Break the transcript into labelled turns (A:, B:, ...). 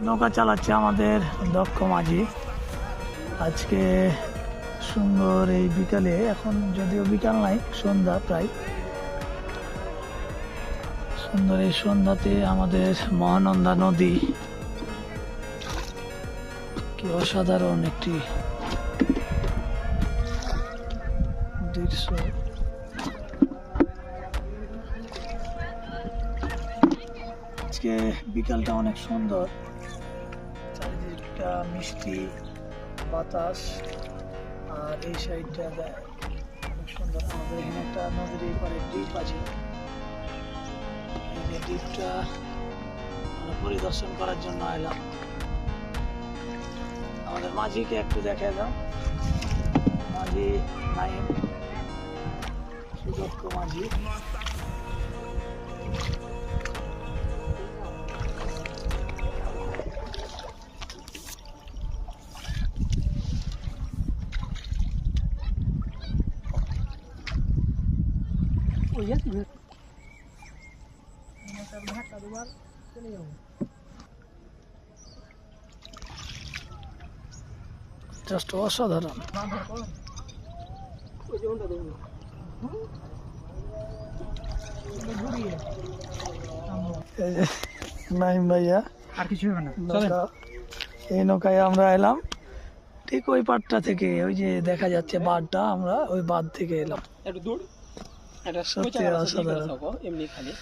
A: নৌকা চালাচ্ছে আমাদের দক্ষ মাঝি। আজকে সুন্দর এই বিকালে, এখন যদিও বিকাল নাই, সন্ধ্যা প্রায়, সুন্দর এই সন্ধ্যাতে আমাদের মহানন্দা নদী, কি অসাধারণ একটি দৃশ্য। আজকে বিকালটা অনেক সুন্দর, চারিদিকটা মিষ্টি বাতাস, আর এই সাইডটা খুব সুন্দর। আমাদের এখানে একটা নদীর এই পারে দ্বীপ আছে, এই যে দ্বীপটা আমরা পরিদর্শন করার জন্য এলাম। আমাদের মাঝিকে একটু দেখে দাও, মাঝি নাইম, সুদক্ষ মাঝি। জাস্ট অসাধারণ। নাইম ভাইয়া,
B: আর কিছু হবে না,
A: এই নৌকায় আমরা এলাম ঠিক ওই পাড়টা থেকে, ওই যে দেখা যাচ্ছে বাঁধটা, আমরা ওই বাঁধ থেকে এলাম।
B: একটু দূর, এটা
A: সত্যি অসাধারণ।
B: এমনি খালি